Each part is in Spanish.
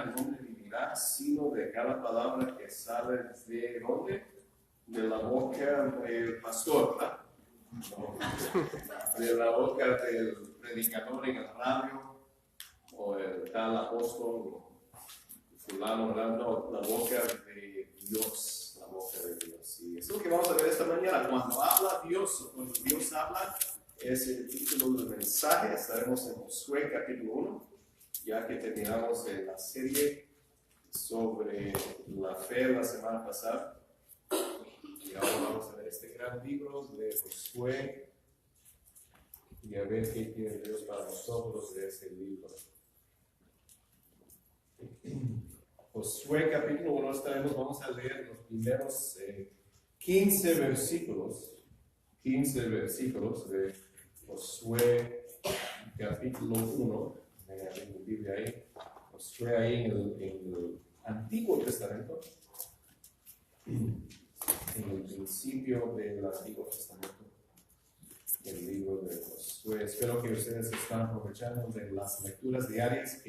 hablar en nombre de divinidad, sino de cada palabra que sale de ¿dónde? De la boca del pastor, ¿verdad? No, de la boca del predicador en el radio, o el tal apóstol, o fulano, ¿verdad? No, la boca de Dios, la boca de Dios. Y eso es lo que vamos a ver esta mañana. Cuando habla Dios, o cuando Dios habla, es el título del mensaje. Estaremos en Josué capítulo 1, ya que terminamos la serie sobre la fe la semana pasada. Y ahora vamos a ver este gran libro de Josué y a ver qué tiene Dios para nosotros de este libro. Josué capítulo 1 vamos a leer los primeros 15 versículos de Josué capítulo 1. Tengo mi Biblia ahí. Josué ahí en el Antiguo Testamento. En el principio del Antiguo Testamento, el libro de Josué. Espero que ustedes están aprovechando de las lecturas diarias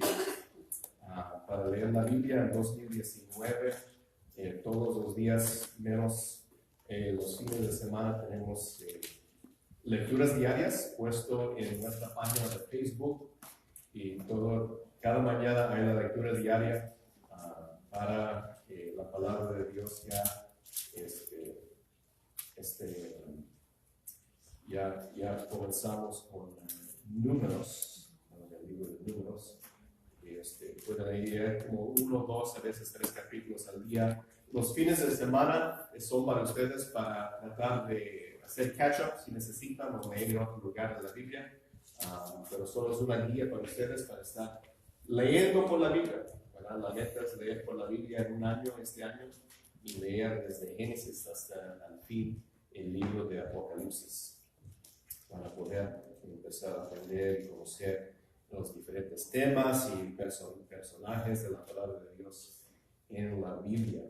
para leer la Biblia en 2019. Todos los días, menos los fines de semana, tenemos lecturas diarias puesto en nuestra página de Facebook, y cada mañana hay la lectura diaria para que la palabra de Dios ya comenzamos con números, el libro de números. Pueden ir como 1, 2, a veces 3 capítulos al día. Los fines de semana son para ustedes para tratar de hacer catch-up si necesitan o leer en otro lugar de la Biblia, pero solo es una guía para ustedes para estar leyendo por la Biblia, ¿verdad? La meta es leer por la Biblia en un año, este año, y leer desde Génesis hasta el fin el libro de Apocalipsis, para poder empezar a aprender y conocer los diferentes temas y personajes de la palabra de Dios en la Biblia.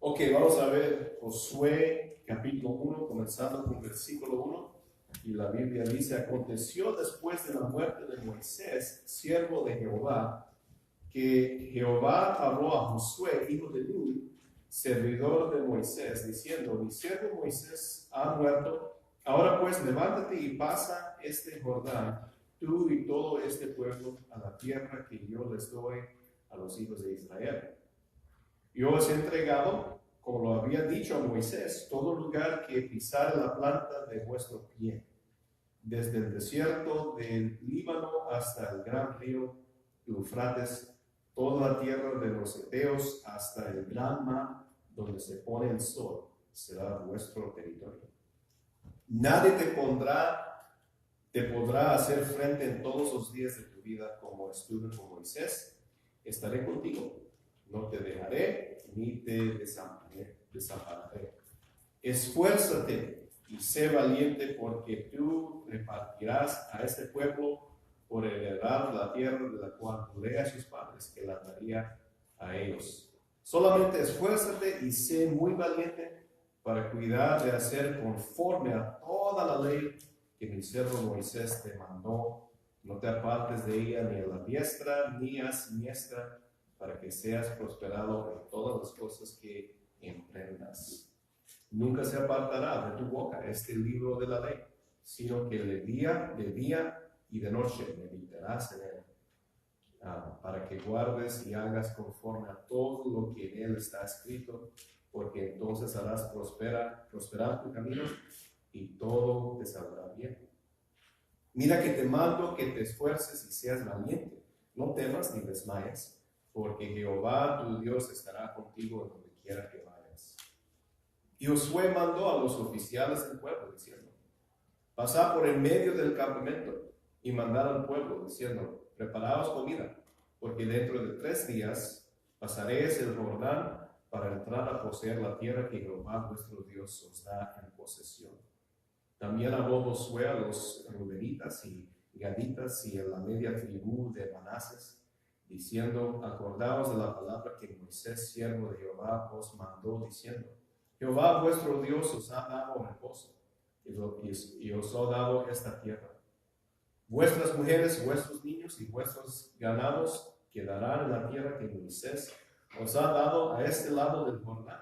Ok, vamos a ver Josué capítulo 1, comenzando con versículo 1. Y la Biblia dice: aconteció después de la muerte de Moisés, siervo de Jehová, que Jehová habló a Josué, hijo de Nun, servidor de Moisés, diciendo: mi siervo Moisés ha muerto. Ahora pues levántate y pasa este Jordán, tú y todo este pueblo, a la tierra que yo les doy a los hijos de Israel. Yo os he entregado, como lo había dicho a Moisés, todo lugar que pisare la planta de vuestro pie, desde el desierto del Líbano hasta el gran río Eufrates, toda la tierra de los heteos hasta el gran mar donde se pone el sol, será vuestro territorio. Nadie te podrá hacer frente en todos los días de tu vida, como estuve con Moisés. Estaré contigo, no te dejaré ni te desampararé. Esfuérzate y sé valiente, porque tú repartirás a este pueblo por heredar la tierra de la cual juré a sus padres que la daría a ellos. Solamente esfuérzate y sé muy valiente para cuidar de hacer conforme a toda la ley que mi siervo Moisés te mandó. No te apartes de ella ni a la diestra ni a siniestra, para que seas prosperado en todas las cosas que emprendas. Nunca se apartará de tu boca este libro de la ley, sino que de día y de noche meditarás en él, para que guardes y hagas conforme a todo lo que en él está escrito, porque entonces harás prosperar tu camino y todo te saldrá bien. Mira que te mando que te esfuerces y seas valiente. No temas ni desmayes, porque Jehová tu Dios estará contigo en donde quiera que vayas. Y Josué mandó a los oficiales del pueblo, diciendo: pasad por en medio del campamento y mandad al pueblo, diciendo: preparaos comida, porque dentro de 3 días pasaréis el Jordán para entrar a poseer la tierra que Jehová vuestro Dios os da en posesión. También habló Josué a los rubenitas y gaditas y a la media tribu de Manases, diciendo: acordaos de la palabra que Moisés, siervo de Jehová, os mandó, diciendo: Jehová vuestro Dios os ha dado reposo y os ha dado esta tierra. Vuestras mujeres, vuestros niños y vuestros ganados quedarán en la tierra que Moisés os ha dado a este lado del Jordán.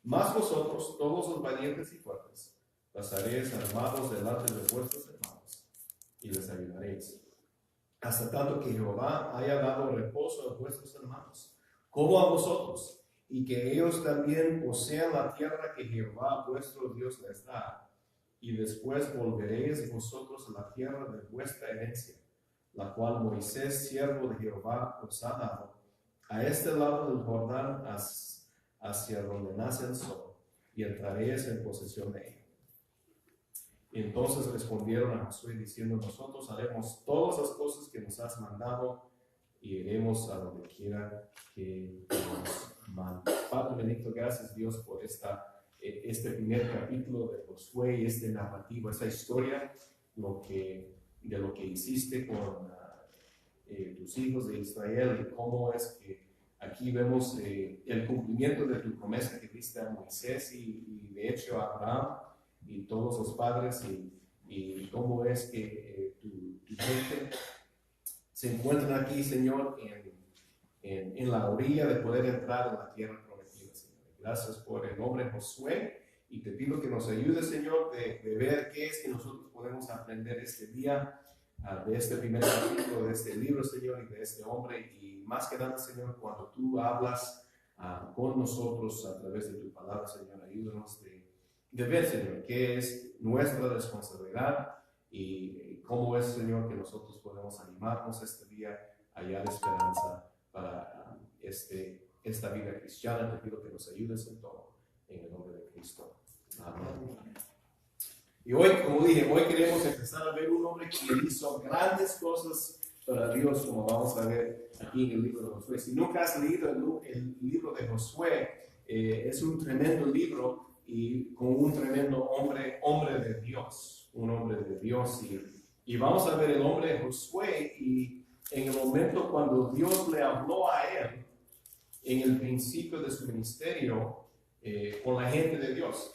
Mas vosotros, todos los valientes y fuertes, pasaréis armados delante de vuestros hermanos y les ayudaréis, hasta tanto que Jehová haya dado reposo a vuestros hermanos, como a vosotros, y que ellos también posean la tierra que Jehová vuestro Dios les da. Y después volveréis vosotros a la tierra de vuestra herencia, la cual Moisés, siervo de Jehová, os ha dado, a este lado del Jordán, hacia donde nace el sol, y entraréis en posesión de ella. Y entonces respondieron a Josué diciendo: nosotros haremos todas las cosas que nos has mandado, y iremos a donde quiera que nos mandes. Padre bendito, gracias Dios por este primer capítulo de Josué y esta narrativa, esta historia, de lo que hiciste con tus hijos de Israel, y cómo es que aquí vemos el cumplimiento de tu promesa que diste a Moisés y de hecho a Abraham y todos los padres, y cómo es que tu gente se encuentran aquí, Señor, en la orilla de poder entrar en la tierra prometida, Señor. Gracias por el nombre de Josué, y te pido que nos ayudes, Señor, de ver qué es que nosotros podemos aprender este día, de este primer capítulo de este libro, Señor, y de este hombre. Y más que nada, Señor, cuando tú hablas con nosotros a través de tu palabra, Señor, ayúdanos de ver, Señor, qué es nuestra responsabilidad y cómo es, Señor, que nosotros podemos animarnos este día a hallar esperanza para esta vida cristiana. Te pido que nos ayudes en todo, en el nombre de Cristo. Amén. Y hoy, como dije, hoy queremos empezar a ver un hombre que hizo grandes cosas para Dios, como vamos a ver aquí en el libro de Josué. Si nunca has leído el libro de Josué, es un tremendo libro y con un tremendo hombre de Dios, un hombre de Dios. Y vamos a ver el hombre de Josué, y en el momento cuando Dios le habló a él, en el principio de su ministerio, con la gente de Dios.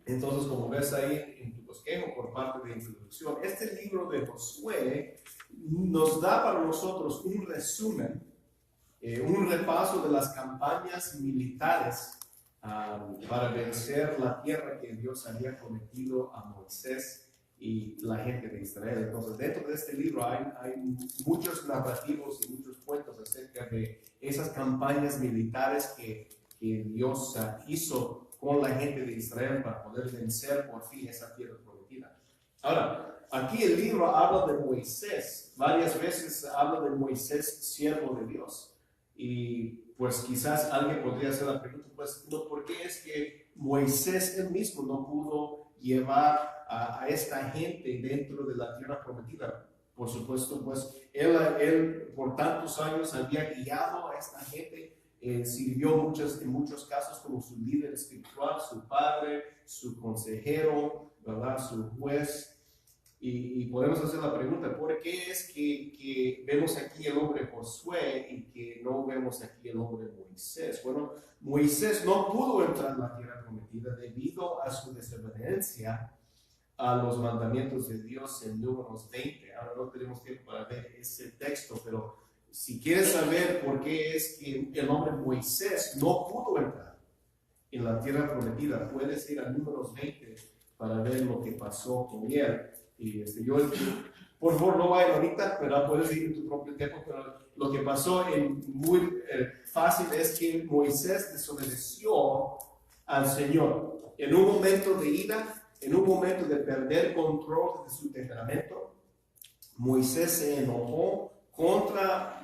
Entonces, como ves ahí en tu bosquejo por parte de introducción, este libro de Josué nos da para nosotros un resumen, un repaso de las campañas militares para vencer la tierra que Dios había prometido a Moisés y la gente de Israel. Entonces, dentro de este libro hay muchos narrativos y muchos cuentos acerca de esas campañas militares que Dios hizo con la gente de Israel para poder vencer por fin esa tierra prometida. Ahora, aquí el libro habla de Moisés, varias veces habla de Moisés, siervo de Dios. Y pues quizás alguien podría hacer la pregunta, pues, ¿por qué es que Moisés él mismo no pudo llevar a esta gente dentro de la tierra prometida? Por supuesto, pues él por tantos años había guiado a esta gente. Sirvió en muchos casos como su líder espiritual, su padre, su consejero, ¿verdad? Su juez. Y podemos hacer la pregunta, ¿por qué es que vemos aquí el hombre Josué y que no vemos aquí el hombre Moisés? Bueno, Moisés no pudo entrar en la tierra prometida debido a su desobediencia a los mandamientos de Dios en Números 20. Ahora no tenemos tiempo para ver ese texto, pero si quieres saber por qué es que el hombre Moisés no pudo entrar en la tierra prometida, puedes ir a Números 20 para ver lo que pasó con él. Y yo, por favor, no vayan ahorita, pero puedes ir en tu propio tiempo. Pero lo que pasó muy fácil es que Moisés desobedeció al Señor. En un momento de ira, en un momento de perder control de su temperamento, Moisés se enojó contra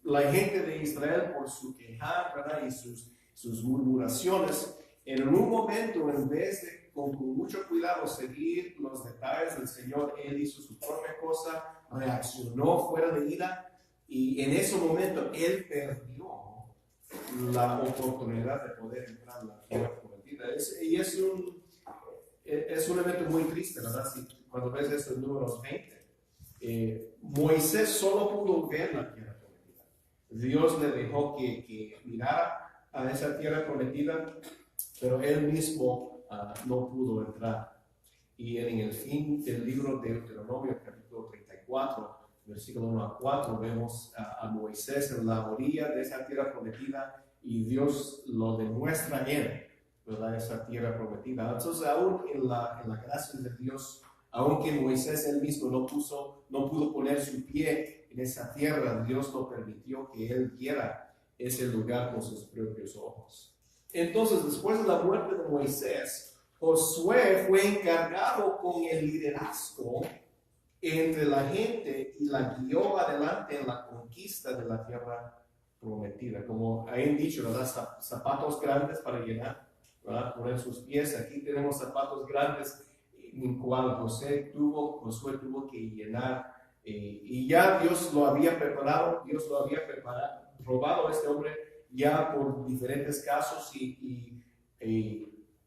la gente de Israel por su quejar, ¿verdad? Y sus murmuraciones. En un momento, en vez de con mucho cuidado seguir los detalles del Señor, él hizo su propia cosa, reaccionó fuera de ira, y en ese momento él perdió la oportunidad de poder entrar en la tierra prometida. Y es un evento muy triste, ¿verdad? Cuando ves esto en Números 20, Moisés solo pudo ver la tierra prometida. Dios le dejó que mirara a esa tierra prometida, pero él mismo no pudo entrar. Y en el fin del libro de Deuteronomio, capítulo 34, versículo 1 a 4, vemos a Moisés en la orilla de esa tierra prometida y Dios lo demuestra en él, ¿verdad? Esa tierra prometida. Entonces, aún en la gracia de Dios, aunque Moisés él mismo no pudo poner su pie en esa tierra, Dios lo permitió que él viera ese lugar con sus propios ojos. Entonces, después de la muerte de Moisés, Josué fue encargado con el liderazgo entre la gente y la guió adelante en la conquista de la tierra prometida. Como han dicho, ¿verdad? Zapatos grandes para llenar, ¿verdad? Poner sus pies. Aquí tenemos zapatos grandes en cual Josué tuvo que llenar. Y ya Dios lo había preparado, probado a este hombre ya por diferentes casos y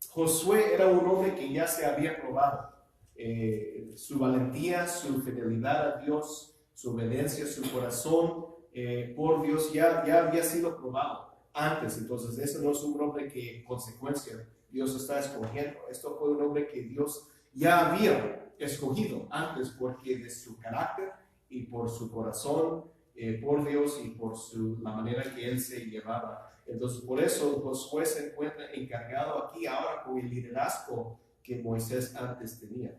Josué era un hombre que ya se había probado. Su valentía, su fidelidad a Dios, su obediencia, su corazón por Dios ya había sido probado antes. Entonces, ese no es un hombre que, consecuencia, Dios está escogiendo. Esto fue un hombre que Dios ya había escogido antes porque de su carácter y por su corazón por Dios y por la manera que él se llevaba. Entonces, por eso Josué se encuentra encargado aquí ahora con el liderazgo que Moisés antes tenía.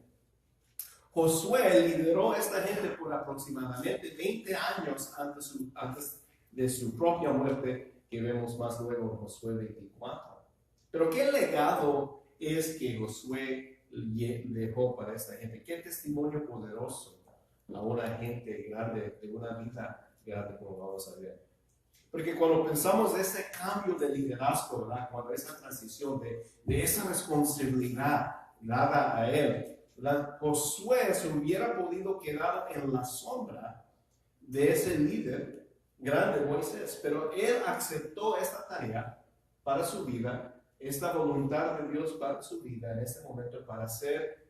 Josué lideró a esta gente por aproximadamente 20 años antes de su propia muerte, que vemos más luego en Josué 24. Pero ¿qué legado es que Josué dejó para esta gente? ¿Qué testimonio poderoso a una gente grande, de una vida grande, como vamos a ver? Porque cuando pensamos de ese cambio de liderazgo, ¿verdad? Cuando esa transición de esa responsabilidad dada a él, Josué se hubiera podido quedar en la sombra de ese líder grande, Moisés, pero él aceptó esta tarea para su vida, esta voluntad de Dios para su vida en este momento, para ser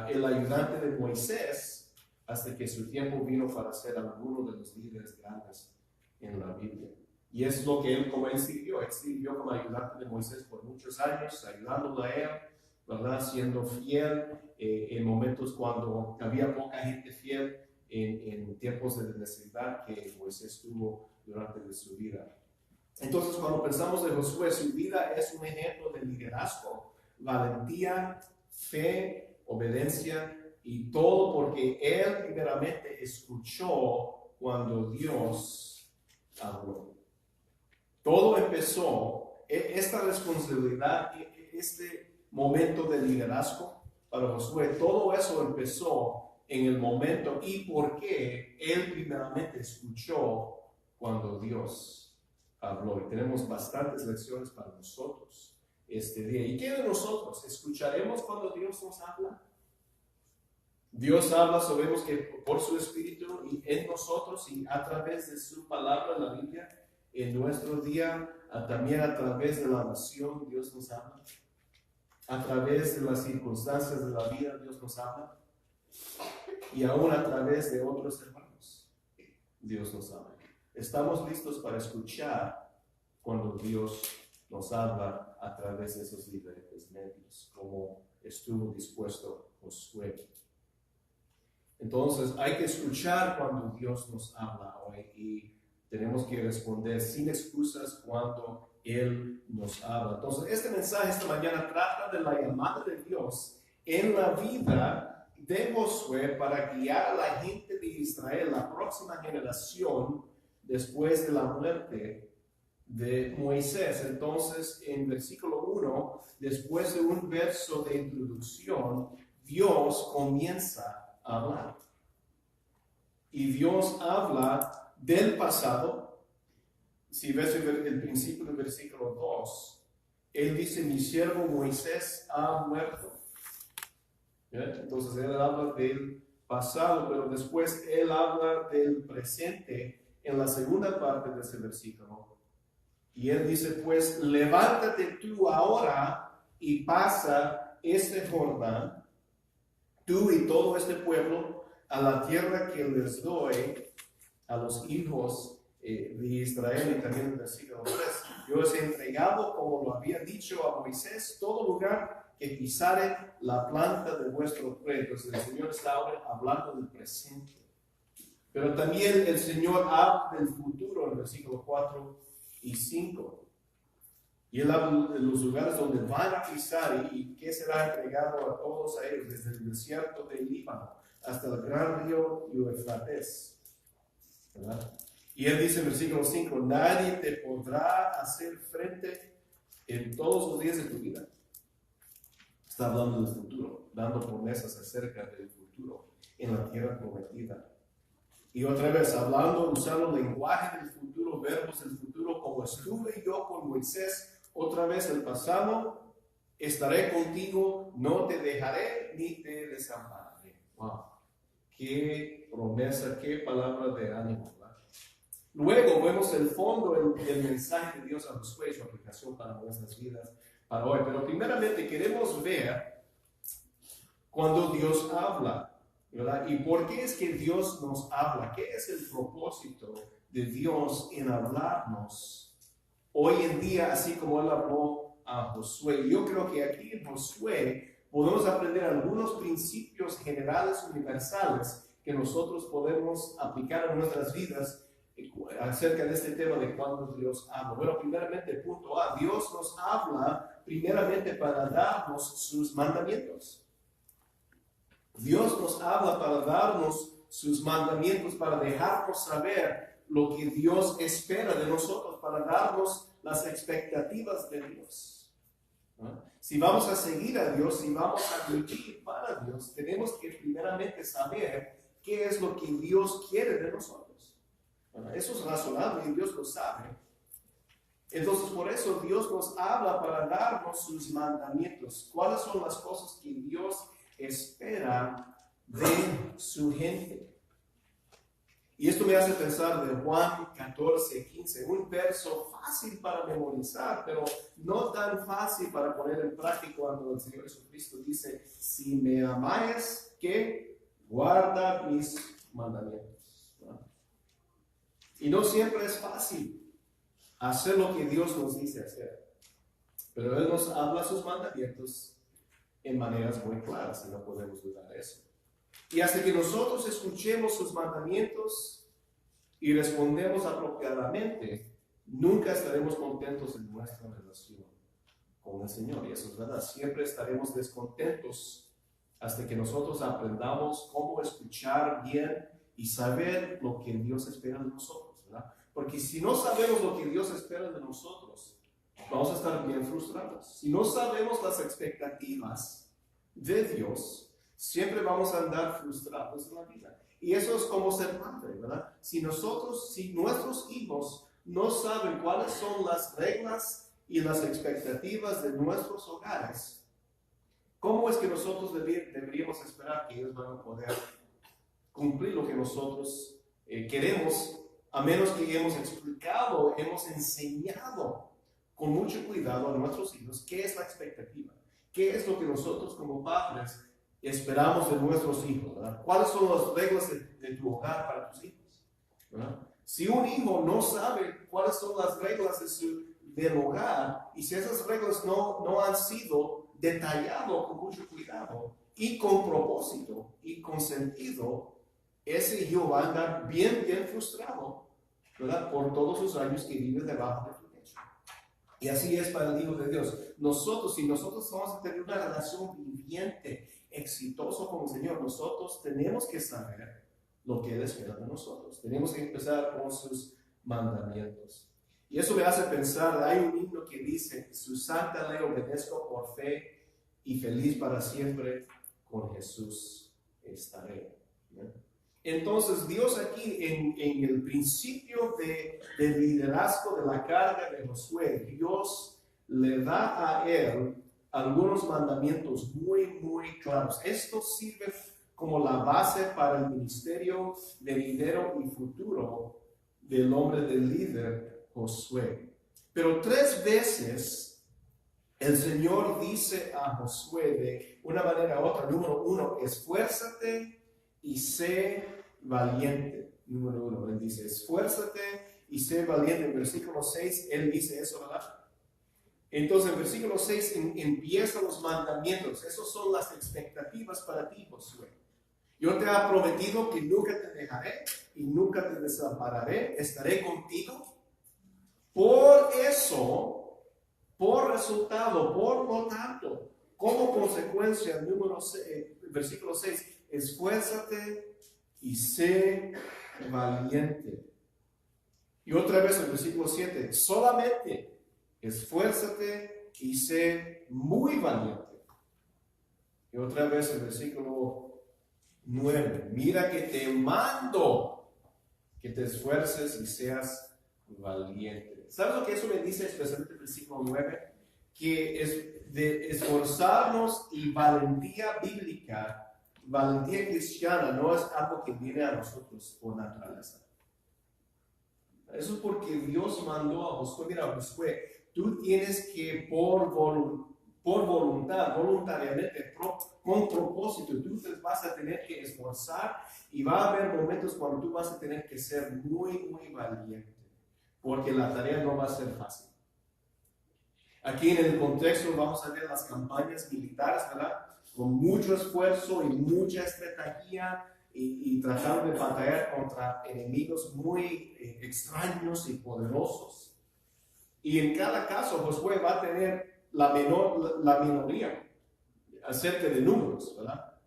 el ayudante de Moisés hasta que su tiempo vino para ser alguno de los líderes grandes en la Biblia. Y es lo que él sirvió como ayudante de Moisés por muchos años, ayudándolo a él, ¿verdad? Siendo fiel en momentos cuando había poca gente fiel, en tiempos de necesidad que Moisés tuvo durante su vida. Entonces, cuando pensamos de Josué, su vida es un ejemplo de liderazgo, valentía, fe, obediencia y todo porque él primeramente escuchó cuando Dios habló. Todo empezó, esta responsabilidad, este momento de liderazgo para Josué, todo eso empezó en el momento y porque él primeramente escuchó cuando Dios habló. Y tenemos bastantes lecciones para nosotros este día. ¿Y qué de nosotros? ¿Escucharemos cuando Dios nos habla? Dios habla, sabemos que por su Espíritu y en nosotros y a través de su palabra en la Biblia, en nuestro día, también a través de la oración, Dios nos habla. A través de las circunstancias de la vida, Dios nos habla. Y aún a través de otros hermanos, Dios nos habla. Estamos listos para escuchar cuando Dios nos habla a través de esos diferentes medios, como estuvo dispuesto Josué. Entonces, hay que escuchar cuando Dios nos habla hoy y tenemos que responder sin excusas cuando Él nos habla. Entonces, este mensaje esta mañana trata de la llamada de Dios en la vida de Josué para guiar a la gente de Israel, la próxima generación, después de la muerte de Moisés. Entonces, en versículo 1, después de un verso de introducción, Dios comienza a hablar. Y Dios habla del pasado. Si ves el principio del versículo 2, Él dice, mi siervo Moisés ha muerto. ¿Ya? Entonces Él habla del pasado, pero después Él habla del presente en la segunda parte de ese versículo. Y Él dice, pues levántate tú ahora y pasa este Jordán, tú y todo este pueblo, a la tierra que les doy a los hijos de Israel. Y también en el versículo 3, yo os he entregado, como lo había dicho a Moisés, todo lugar que pisare la planta de vuestro pie. Entonces el Señor está ahora hablando del presente. Pero también el Señor habla del futuro en el versículo 4 y 5. Y Él habla de los lugares donde van a pisar y que será entregado a todos a ellos, desde el desierto del Líbano hasta el gran río Eufrates. ¿Verdad? Y Él dice en el versículo 5, nadie te podrá hacer frente en todos los días de tu vida. Está hablando del futuro, dando promesas acerca del futuro en la tierra prometida. Y otra vez, hablando, usando lenguaje del futuro, verbos del futuro, como estuve yo con Moisés, otra vez el pasado, estaré contigo, no te dejaré ni te desampararé. Wow, qué promesa, qué palabra de ánimo, ¿verdad? Luego vemos el fondo, el mensaje de Dios a Josué, su aplicación para nuestras vidas para hoy. Pero primeramente queremos ver cuando Dios habla, ¿verdad? ¿Y por qué es que Dios nos habla? ¿Qué es el propósito de Dios en hablarnos hoy en día, así como Él habló a Josué? Yo creo que aquí en Josué podemos aprender algunos principios generales universales que nosotros podemos aplicar en nuestras vidas acerca de este tema de cuando Dios habla. Bueno, primeramente, punto A, Dios nos habla primeramente para darnos sus mandamientos. Dios nos habla para darnos sus mandamientos, para dejarnos saber lo que Dios espera de nosotros, para darnos las expectativas de Dios. ¿No? Si vamos a seguir a Dios, si vamos a vivir para Dios, tenemos que primeramente saber qué es lo que Dios quiere de nosotros. ¿No? Eso es razonable y Dios lo sabe. Entonces, por eso Dios nos habla para darnos sus mandamientos. ¿Cuáles son las cosas que Dios espera de su gente? Y esto me hace pensar de Juan 14:15, un verso fácil para memorizar, pero no tan fácil para poner en práctica cuando el Señor Jesucristo dice, si me amáis, ¿qué? Guarda mis mandamientos. ¿No? Y no siempre es fácil hacer lo que Dios nos dice hacer, pero Él nos habla sus mandamientos en maneras muy claras y no podemos dudar de eso. Y hasta que nosotros escuchemos sus mandamientos y respondemos apropiadamente, nunca estaremos contentos en nuestra relación con el Señor. Y eso es verdad, siempre estaremos descontentos hasta que nosotros aprendamos cómo escuchar bien y saber lo que Dios espera de nosotros, ¿verdad? Porque si no sabemos lo que Dios espera de nosotros, vamos a estar bien frustrados. Si no sabemos las expectativas de Dios, siempre vamos a andar frustrados en la vida. Y eso es como ser padre, ¿verdad? Si nuestros hijos no saben cuáles son las reglas y las expectativas de nuestros hogares, ¿cómo es que nosotros deberíamos esperar que ellos van a poder cumplir lo que nosotros queremos, a menos que hemos explicado, hemos enseñado con mucho cuidado a nuestros hijos qué es la expectativa, qué es lo que nosotros como padres esperamos de nuestros hijos, ¿verdad? ¿Cuáles son las reglas de tu hogar para tus hijos? ¿Verdad? Si un hijo no sabe cuáles son las reglas del hogar, y si esas reglas no han sido detalladas con mucho cuidado y con propósito y con sentido, ese hijo va a andar bien frustrado, ¿verdad? Por todos los años que vive debajo de tu techo. Y así es para el Hijo de Dios. Si nosotros vamos a tener una relación viviente, exitoso con el Señor, nosotros tenemos que saber lo que Él espera de nosotros. Tenemos que empezar con sus mandamientos. Y eso me hace pensar, hay un himno que dice, su santa ley obedezco por fe y feliz para siempre con Jesús estaré. ¿Bien? Entonces Dios aquí en el principio de liderazgo de la carga de Josué, Dios le da a él algunos mandamientos muy claros. Esto sirve como la base para el ministerio venidero y futuro del hombre del líder Josué. Pero 3 veces el Señor dice a Josué de una manera u otra, número 1, esfuérzate y sé valiente. Número 1, Él dice, esfuérzate y sé valiente. En versículo 6, Él dice eso, ¿verdad? Entonces, en versículo 6 empiezan los mandamientos. Esas son las expectativas para ti, Josué. Yo te he prometido que nunca te dejaré y nunca te desampararé, estaré contigo. Por eso, por resultado, por lo tanto, como consecuencia, versículo 6, esfuérzate y sé valiente. Y otra vez el versículo 7, solamente esfuérzate y sé muy valiente. Y otra vez el versículo 9, mira que te mando que te esfuerces y seas valiente. ¿Sabes lo que eso me dice especialmente el versículo 9? Que es de esforzarnos y valentía bíblica, valentía cristiana, no es algo que viene a nosotros por naturaleza. Eso es porque Dios mandó a Josué, mira Josué, tú tienes que por voluntad, voluntariamente, con propósito, tú te vas a tener que esforzar y va a haber momentos cuando tú vas a tener que ser muy, muy valiente, porque la tarea no va a ser fácil. Aquí en el contexto vamos a ver las campañas militares, ¿verdad? Con mucho esfuerzo y mucha estrategia y tratar de batallar contra enemigos muy extraños y poderosos. Y en cada caso Josué va a tener la minoría acerca de números, ¿verdad?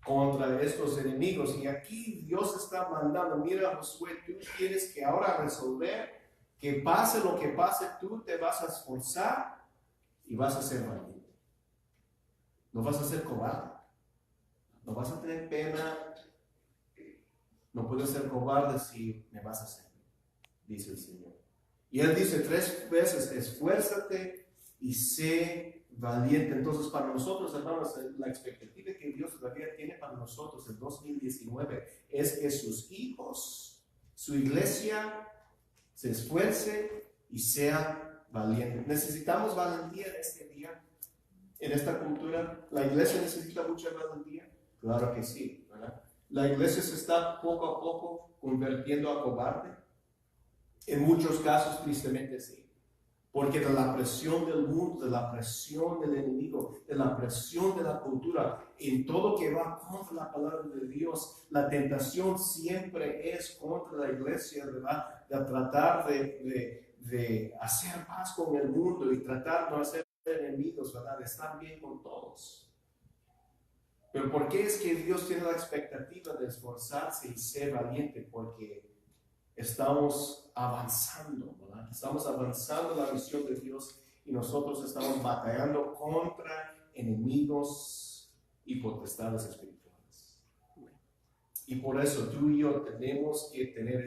Contra estos enemigos. Y aquí Dios está mandando, mira Josué, tú tienes que ahora resolver que pase lo que pase, tú te vas a esforzar y vas a ser valiente. No vas a ser cobarde. No vas a tener pena. No puedes ser cobarde si me vas a hacer, dice el Señor. Y Él dice 3 veces, esfuérzate y sé valiente. Entonces, para nosotros, hermanos, la expectativa que Dios todavía tiene para nosotros en 2019 es que sus hijos, su iglesia, se esfuerce y sea valiente. ¿Necesitamos valentía en este día? En esta cultura, ¿la iglesia necesita mucha valentía? Claro que sí, ¿verdad? La iglesia se está poco a poco convirtiendo a cobarde. En muchos casos, tristemente sí. Porque de la presión del mundo, de la presión del enemigo, de la presión de la cultura, en todo que va contra la palabra de Dios, la tentación siempre es contra la iglesia, ¿verdad? De tratar de hacer paz con el mundo y tratar de no hacer enemigos, ¿verdad? De estar bien con todos. Pero ¿por qué es que Dios tiene la expectativa de esforzarse y ser valiente? Porque estamos avanzando, ¿verdad? Estamos avanzando en la visión de Dios y nosotros estamos batallando contra enemigos y potestades espirituales. Y por eso tú y yo tenemos que tener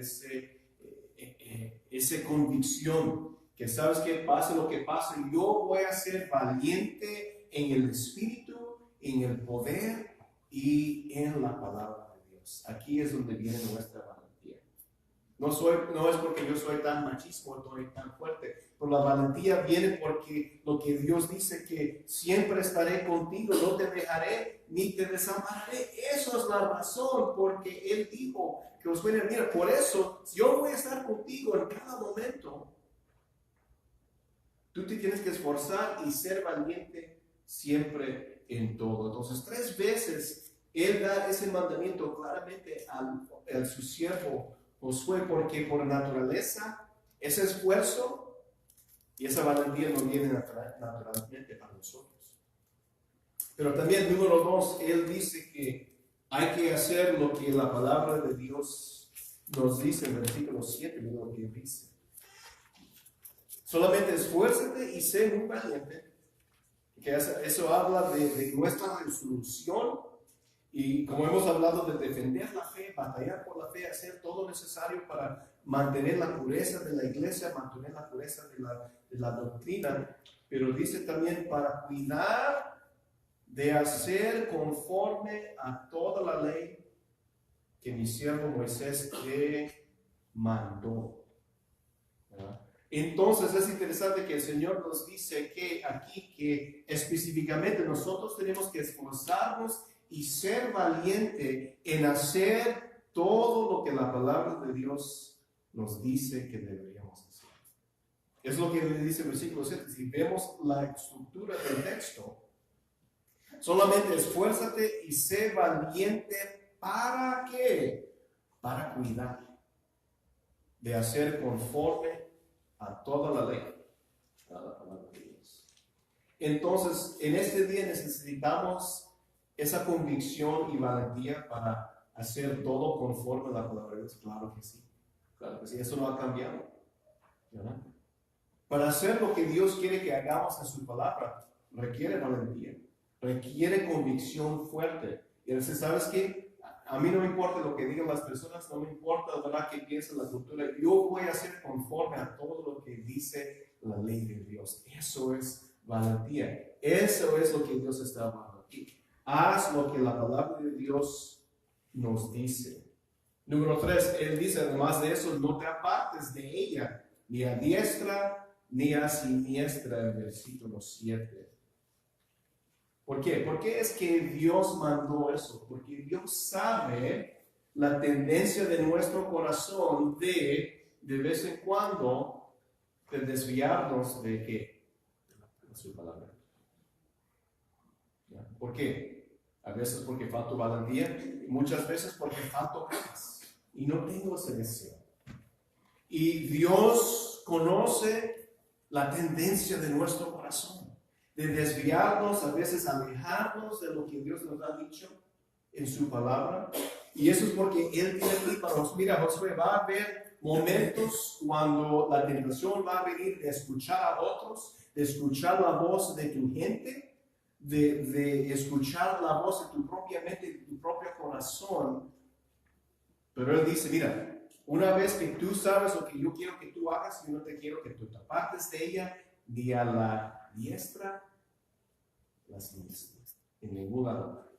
esa convicción que sabes que pase lo que pase, yo voy a ser valiente en el espíritu, en el poder y en la palabra de Dios. Aquí es donde viene nuestra valentía. No es porque yo soy tan machismo, estoy tan fuerte, pero la valentía viene porque lo que Dios dice que siempre estaré contigo, no te dejaré ni te desampararé. Eso es la razón porque Él dijo que os viene, mira, por eso yo voy a estar contigo en cada momento. Tú te tienes que esforzar y ser valiente siempre en todo. Entonces, 3 veces Él da ese mandamiento claramente a su siervo Josué, porque por naturaleza ese esfuerzo y esa valentía no viene naturalmente para nosotros. Pero también, número 2, Él dice que hay que hacer lo que la palabra de Dios nos dice en versículo 7, mira lo que dice. Solamente esfuérzate y sé muy valiente. Que eso habla de nuestra resolución y como hemos hablado de defender la fe, batallar por la fe, hacer todo lo necesario para mantener la pureza de la iglesia, mantener la pureza de la doctrina, pero dice también para cuidar de hacer conforme a toda la ley que mi siervo Moisés te mandó. ¿Verdad? Entonces es interesante que el Señor nos dice que aquí que específicamente nosotros tenemos que esforzarnos y ser valiente en hacer todo lo que la palabra de Dios nos dice que deberíamos hacer. Es lo que le dice el versículo 7. Si vemos la estructura del texto, Solamente esfuérzate y sé valiente. ¿Para qué? Para cuidar de hacer conforme a toda la ley, a la palabra de Dios. Entonces, en este día necesitamos esa convicción y valentía para hacer todo conforme a la palabra de Dios. Claro que sí. Claro que sí. Eso no ha cambiado, ¿verdad? Para hacer lo que Dios quiere que hagamos en su palabra, requiere valentía, requiere convicción fuerte. Y entonces, ¿sabes qué? A mí no me importa lo que digan las personas, no me importa, ¿verdad?, qué piensa la cultura. Yo voy a hacer conforme a todo lo que dice la ley de Dios. Eso es valentía. Eso es lo que Dios está hablando aquí. Haz lo que la palabra de Dios nos dice. Número 3, Él dice, además de eso, no te apartes de ella, ni a diestra ni a siniestra, versículo 7. ¿Por qué? ¿Por qué es que Dios mandó eso? Porque Dios sabe la tendencia de nuestro corazón de vez en cuando, de desviarnos de qué? De su palabra. ¿Ya? ¿Por qué? A veces porque falta valentía, muchas veces porque falta ganas. Y no tengo ese deseo. Y Dios conoce la tendencia de nuestro corazón, de desviarnos, a veces alejarnos de lo que Dios nos ha dicho en su palabra. Y eso es porque Él tiene aquí para nosotros. Mira, Josué, va a haber momentos cuando la tentación va a venir de escuchar a otros, de escuchar la voz de tu gente, de escuchar la voz de tu propia mente, de tu propio corazón. Pero Él dice, mira, una vez que tú sabes lo que yo quiero que tú hagas, yo no te quiero que tú te apartes de ella, ni a la diestra, la siniestra, en ningún lado.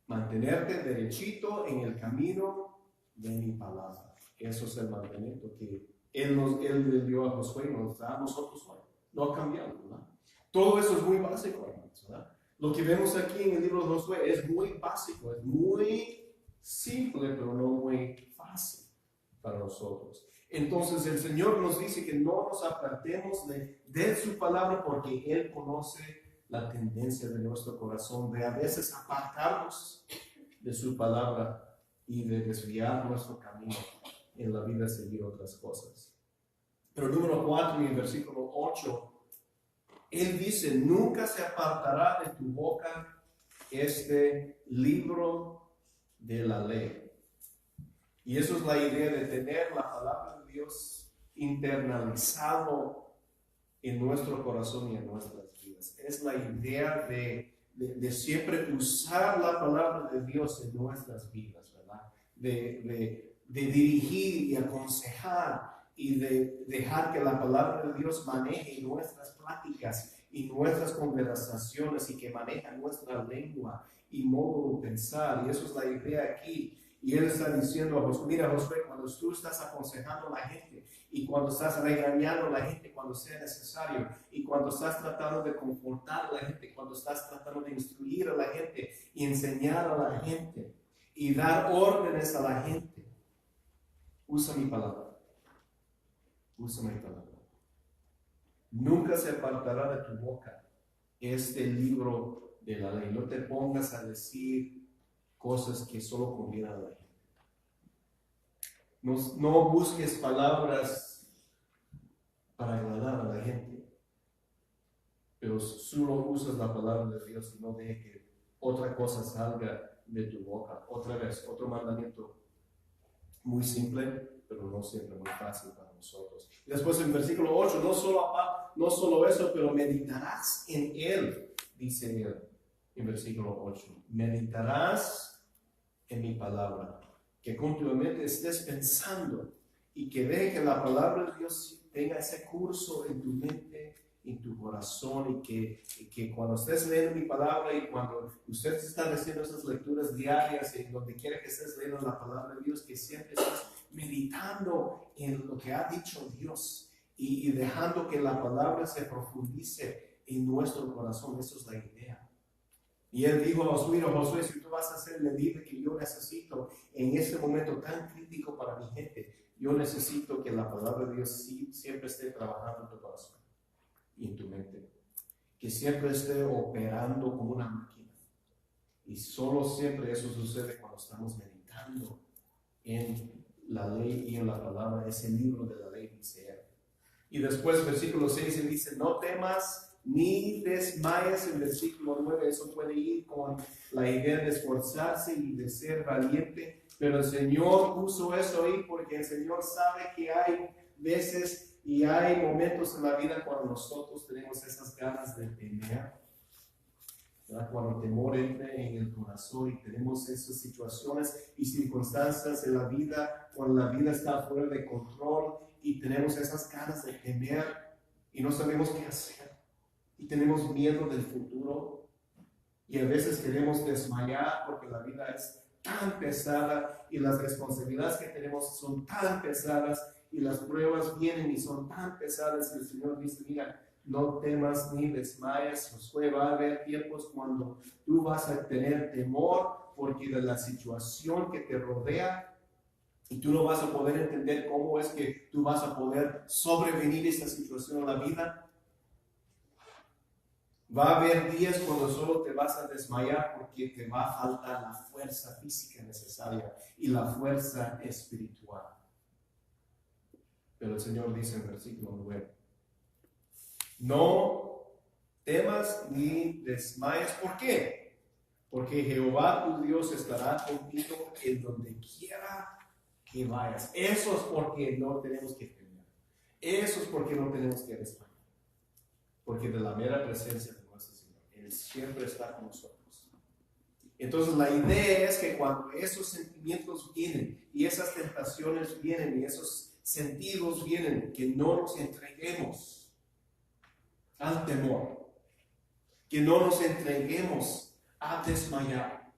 Mantenerte derechito en el camino de mi palabra. Eso es el mandamiento que Él le dio a Josué y nos da a nosotros hoy. No ha cambiado, ¿verdad? Todo eso es muy básico, hermanos, ¿verdad? Lo que vemos aquí en el libro de Josué es muy básico, es muy simple, pero no muy fácil para nosotros. Entonces el Señor nos dice que no nos apartemos de su palabra porque Él conoce la tendencia de nuestro corazón de a veces apartarnos de su palabra y de desviar nuestro camino en la vida, seguir otras cosas. Pero número 4, en el versículo 8, Él dice, nunca se apartará de tu boca este libro de la ley. Y eso es la idea de tener la palabra de Dios internalizado en nuestro corazón y en nuestras vidas. Es la idea de siempre usar la palabra de Dios en nuestras vidas, ¿verdad? De dirigir y aconsejar y de dejar que la palabra de Dios maneje nuestras pláticas y nuestras conversaciones y que maneja nuestra lengua y modo de pensar. Y eso es la idea aquí. Y Él está diciendo a Josué, mira Josué, cuando tú estás aconsejando a la gente y cuando estás regañando a la gente cuando sea necesario y cuando estás tratando de confortar a la gente, cuando estás tratando de instruir a la gente y enseñar a la gente y dar órdenes a la gente, usa mi palabra. Usa mi palabra. Nunca se apartará de tu boca este libro de la ley. No te pongas a decir cosas que solo convienen a la gente. No busques palabras para agradar a la gente, pero solo usas la palabra de Dios y no dejes que otra cosa salga de tu boca. Otra vez, otro mandamiento muy simple, pero no siempre muy fácil para nosotros. Y después en versículo 8, no solo eso, pero meditarás en él, dice él. En versículo 8, meditarás en mi palabra, que continuamente estés pensando y que deje que la palabra de Dios tenga ese curso en tu mente, en tu corazón y que cuando estés leyendo mi palabra y cuando usted está haciendo esas lecturas diarias y donde quiera que estés leyendo la palabra de Dios, que siempre estés meditando en lo que ha dicho Dios y dejando que la palabra se profundice en nuestro corazón. Eso es la idea. Y Él dijo a Josué, si tú vas a ser el líder que yo necesito en este momento tan crítico para mi gente, yo necesito que la palabra de Dios siempre esté trabajando en tu corazón y en tu mente. Que siempre esté operando como una máquina. Y solo siempre eso sucede cuando estamos meditando en la ley y en la palabra, ese libro de la ley, dice él. Y después, versículo 6, él dice, no temas ni desmayes. En versículo 9, eso puede ir con la idea de esforzarse y de ser valiente, pero el Señor puso eso ahí porque el Señor sabe que hay veces y hay momentos en la vida cuando nosotros tenemos esas ganas de temer, ¿verdad? Cuando el temor entra en el corazón y tenemos esas situaciones y circunstancias en la vida, cuando la vida está fuera de control y tenemos esas ganas de temer y no sabemos qué hacer y tenemos miedo del futuro y a veces queremos desmayar porque la vida es tan pesada y las responsabilidades que tenemos son tan pesadas y las pruebas vienen y son tan pesadas y el Señor dice, mira, no temas ni desmayes. Josué, va a haber tiempos cuando tú vas a tener temor porque de la situación que te rodea y tú no vas a poder entender cómo es que tú vas a poder sobrevenir esta situación en la vida. Va a haber días cuando solo te vas a desmayar porque te va a faltar la fuerza física necesaria y la fuerza espiritual. Pero el Señor dice en versículo 9, no temas ni desmayes. ¿Por qué? Porque Jehová tu Dios estará contigo en donde quiera que vayas. Eso es porque no tenemos que temer. Eso es porque no tenemos que desmayar. Porque de la mera presencia de nuestro Señor, Él siempre está con nosotros. Entonces la idea es que cuando esos sentimientos vienen y esas tentaciones vienen y esos sentidos vienen, que no nos entreguemos al temor, que no nos entreguemos a desmayar.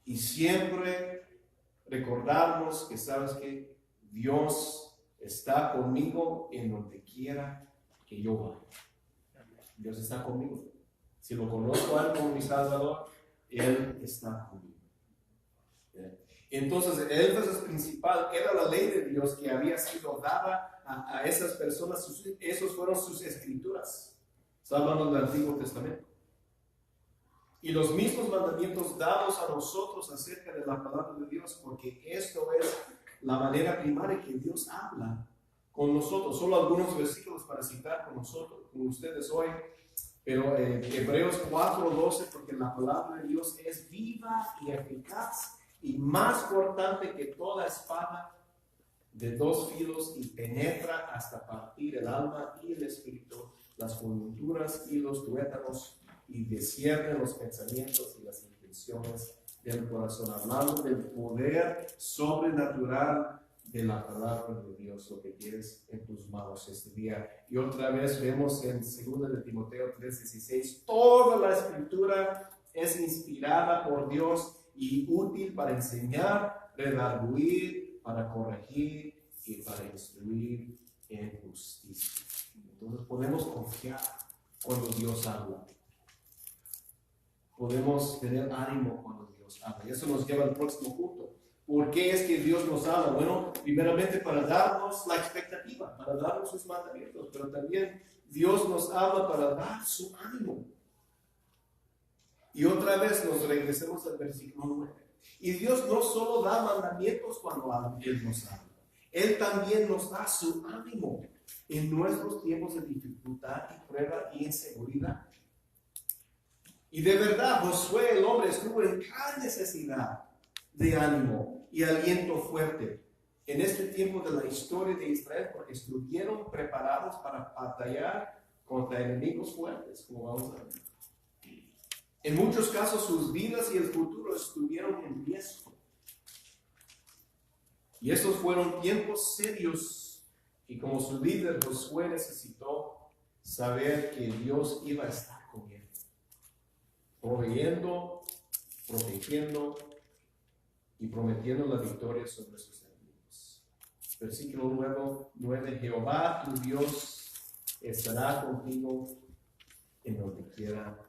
Y siempre recordarnos que sabes que Dios está conmigo en donde quiera que yo vaya. Dios está conmigo. Si lo conozco a Él como mi Salvador, Él está conmigo. Entonces el énfasis principal era la ley de Dios que había sido dada a esas personas. Esos fueron sus escrituras. Está hablando del Antiguo Testamento. Y los mismos mandamientos dados a nosotros acerca de la palabra de Dios, porque esto es la manera primaria que Dios habla con nosotros. Solo algunos versículos para citar con nosotros, con ustedes hoy. Pero Hebreos 4:12, porque la palabra de Dios es viva y eficaz y más cortante que toda espada de dos filos y penetra hasta partir el alma y el espíritu, las coyunturas y los tuétanos, y discierne los pensamientos y las intenciones del corazón. Hablando del poder sobrenatural de la palabra de Dios, lo que tienes en tus manos este día. Y otra vez vemos en 2 de Timoteo 3:16, toda la escritura es inspirada por Dios y útil para enseñar, redarguir, para corregir y para instruir en justicia. Entonces podemos confiar cuando Dios habla. Podemos tener ánimo cuando Dios habla. Y eso nos lleva al próximo punto. ¿Por qué es que Dios nos habla? Bueno, primeramente para darnos la expectativa, para darnos sus mandamientos, pero también Dios nos habla para dar su ánimo. Y otra vez nos regresemos al versículo 9. Y Dios no solo da mandamientos cuando Él nos habla, Él también nos da su ánimo en nuestros tiempos de dificultad y prueba y inseguridad. Y de verdad, Josué, el hombre, estuvo en gran necesidad de ánimo y aliento fuerte en este tiempo de la historia de Israel, porque estuvieron preparados para batallar contra enemigos fuertes, como vamos a ver. En muchos casos sus vidas y el futuro estuvieron en riesgo. Y estos fueron tiempos serios y como su líder Josué necesitó saber que Dios iba a estar con él, proveyendo, protegiendo y prometiendo la victoria sobre sus enemigos. Versículo 9, Jehová tu Dios estará contigo en donde quiera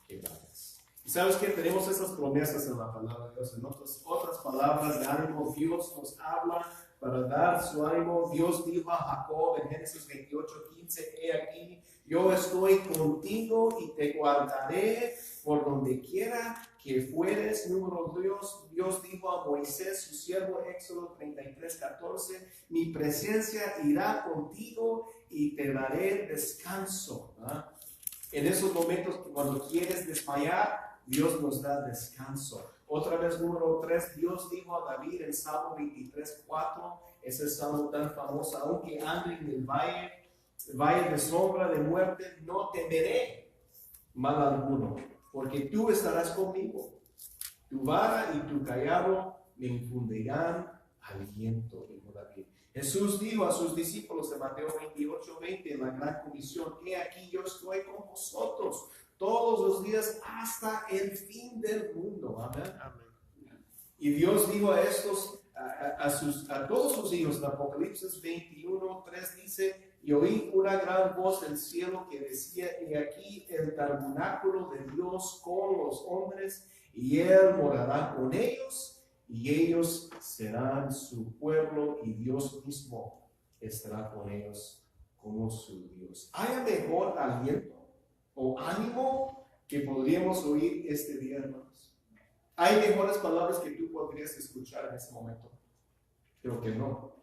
que vayas. Y sabes que tenemos esas promesas en la palabra de Dios. En otras palabras de ánimo, Dios nos habla para dar su ánimo. Dios dijo a Jacob en Génesis 28:15, he aquí, Yo estoy contigo y te guardaré por donde quiera que fueres. Número 2, Dios dijo a Moisés, su siervo, Éxodo 33:14, mi presencia irá contigo y te daré descanso. En esos momentos cuando quieres desmayar, Dios nos da descanso. Otra vez, número 3, Dios dijo a David en Salmo 23:4, ese salmo tan famoso, aunque ande en el valle de sombra de muerte, no temeré mal alguno, porque tú estarás conmigo. Tu vara y tu callado me infundirán aliento, dijo David. Jesús dijo a sus discípulos de Mateo 28:20 en la gran comisión, he aquí yo estoy con vosotros todos los días hasta el fin del mundo. Amén. Y Dios dijo a estos, a todos sus hijos, en Apocalipsis 21:3 dice, y oí una gran voz del cielo que decía, he aquí el tabernáculo de Dios con los hombres, y Él morará con ellos, y ellos serán su pueblo, y Dios mismo estará con ellos como su Dios. ¿Hay mejor aliento o ánimo que podríamos oír este día, hermanos? ¿Hay mejores palabras que tú podrías escuchar en ese momento? Creo que no.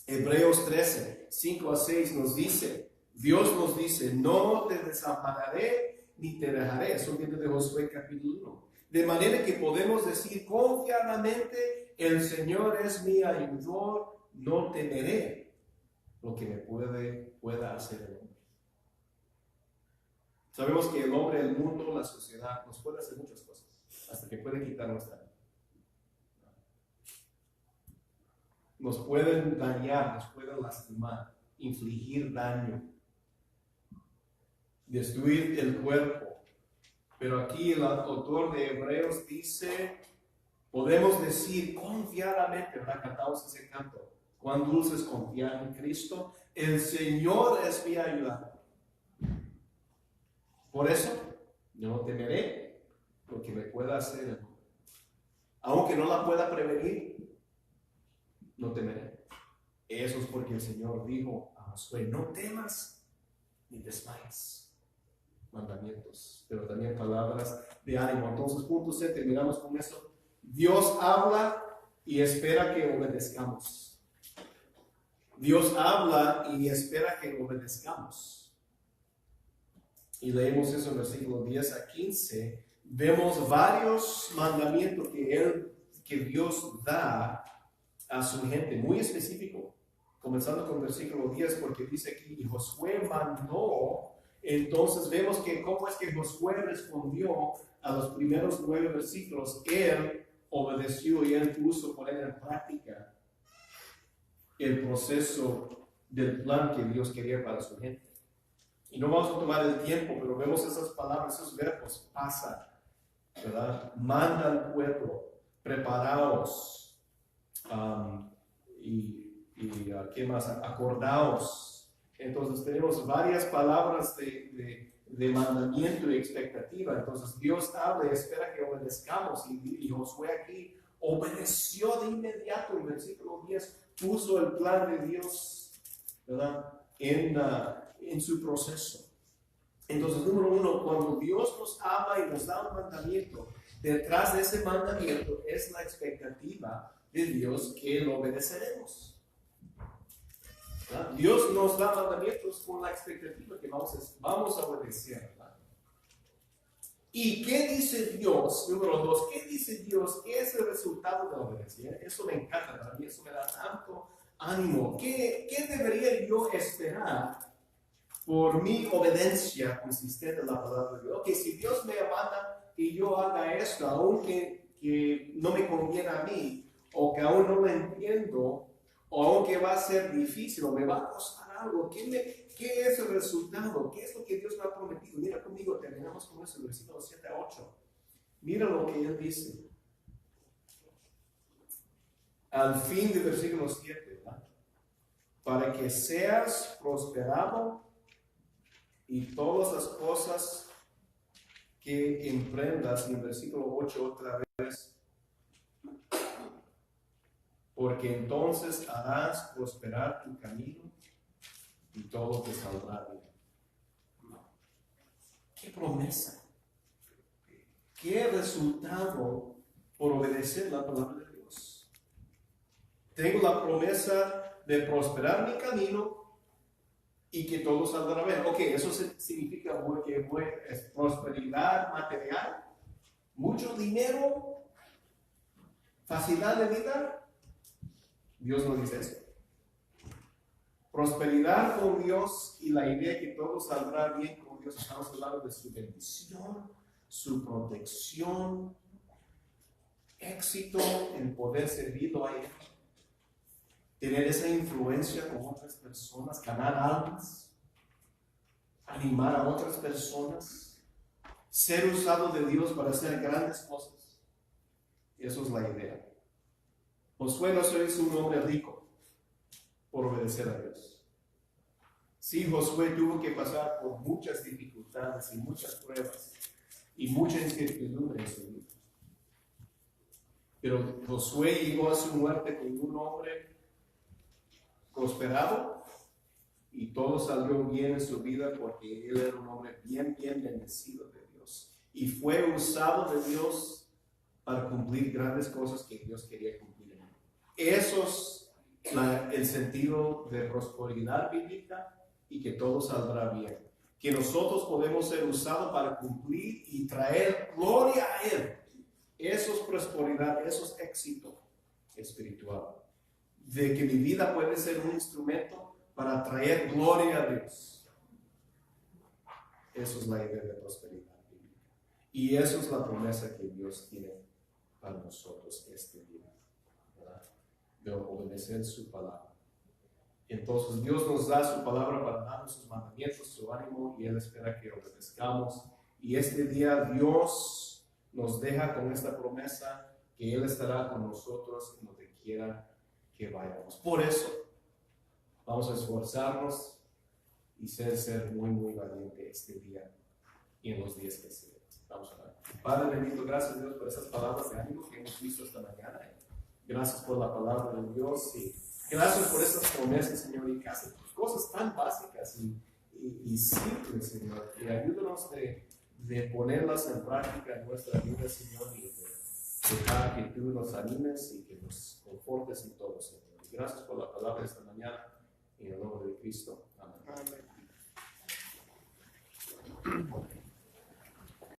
Hebreos 13:5-6 nos dice, Dios nos dice, no te desampararé ni te dejaré. Eso viene de Josué capítulo 1. De manera que podemos decir confiadamente, el Señor es mi ayudador, no temeré lo que me pueda hacer el hombre. Sabemos que el hombre, el mundo, la sociedad nos puede hacer muchas cosas, hasta que puede quitar nuestra vida. Nos pueden dañar, nos pueden lastimar, infligir daño, destruir el cuerpo. Pero aquí el autor de Hebreos dice, podemos decir confiadamente, ¿verdad? Cantamos ese canto, cuán dulce es confiar en Cristo, el Señor es mi ayudador. Por eso, yo no temeré lo que me pueda hacer el hombre. Aunque no la pueda prevenir, no temeré. Eso es porque el Señor dijo a Josué, no temas ni desmayes. Mandamientos, pero también palabras de ánimo. Entonces, punto C, terminamos con eso. Dios habla y espera que obedezcamos. Dios habla y espera que obedezcamos. Y leemos eso en versículos 10-15. Vemos varios mandamientos que Dios da a su gente, muy específico. Comenzando con el versículo 10, porque dice aquí, y Josué mandó. Entonces vemos que cómo es que Josué respondió a los primeros 9 versículos. Él obedeció y él puso poner en práctica el proceso del plan que Dios quería para su gente. Y no vamos a tomar el tiempo, pero vemos esas palabras, esos verbos, pasa, ¿verdad? Manda al pueblo, preparaos, ¿qué más? Acordaos. Entonces tenemos varias palabras de mandamiento y expectativa. Entonces Dios habla y espera que obedezcamos. Y Josué aquí obedeció de inmediato. En versículo 10 puso el plan de Dios, ¿verdad? En su proceso. Entonces, número 1, cuando Dios nos ama y nos da un mandamiento, detrás de ese mandamiento es la expectativa de Dios que lo obedeceremos. ¿verdad? Dios nos da mandamientos con la expectativa que vamos a obedecer. ¿verdad? ¿Y qué dice Dios? Número 2, ¿qué dice Dios? ¿Qué es el resultado de la obediencia? Eso me encanta, para mí eso me da tanto ánimo. ¿Qué debería yo esperar por mi obediencia consistente en la palabra de Dios? Ok, si Dios me manda que yo haga esto, aunque que no me conviene a mí, o que aún no lo entiendo, o aunque va a ser difícil, o me va a costar algo, ¿qué es el resultado? ¿Qué es lo que Dios me ha prometido? Mira conmigo, terminamos con eso, versículos 7-8. Mira lo que Él dice. Al fin del versículo 7, ¿verdad? Para que seas prosperado y todas las cosas que emprendas, en el versículo 8 otra vez, porque entonces harás prosperar tu camino y todo te saldrá bien. No. ¿Qué promesa? ¿Qué resultado por obedecer la palabra de Dios? Tengo la promesa de prosperar mi camino y que todo saldrá bien. Ok, eso significa que es prosperidad material, mucho dinero, facilidad de vida. Dios no dice eso. Prosperidad con Dios y la idea que todo saldrá bien con Dios, estamos hablando de su bendición, su protección, éxito en poder servirlo a Él, tener esa influencia con otras personas, ganar almas, animar a otras personas, ser usado de Dios para hacer grandes cosas. Eso es la idea. Josué no es un hombre rico por obedecer a Dios. Sí, Josué tuvo que pasar por muchas dificultades y muchas pruebas y mucha incertidumbre en su vida. Pero Josué llegó a su muerte con un hombre prosperado y todo salió bien en su vida porque él era un hombre bien bendecido de Dios y fue usado de Dios para cumplir grandes cosas que Dios quería cumplir en él. Eso es el sentido de prosperidad bíblica y que todo saldrá bien. Que nosotros podemos ser usados para cumplir y traer gloria a Él. Eso es prosperidad, eso es éxito espiritual. De que mi vida puede ser un instrumento para traer gloria a Dios. Eso es la idea de prosperidad bíblica. Y eso es la promesa que Dios tiene para nosotros este día, ¿verdad? De obedecer su palabra. Entonces Dios nos da su palabra para darnos sus mandamientos, su ánimo, y Él espera que obedezcamos. Y este día Dios nos deja con esta promesa que Él estará con nosotros donde quiera que vayamos. Por eso vamos a esforzarnos y ser muy valiente este día y en los días que siguen. Vamos a ver. Padre bendito, gracias Dios por esas palabras de ánimo que hemos visto esta mañana. Gracias por la palabra de Dios y gracias por estas promesas, Señor, y que hacen cosas tan básicas y simples, Señor, y ayúdanos de ponerlas en práctica en nuestra vida, Señor, y de dejar que tú nos animes y que nos confortes en todo, Señor. Y gracias por la palabra de esta mañana, en el nombre de Cristo.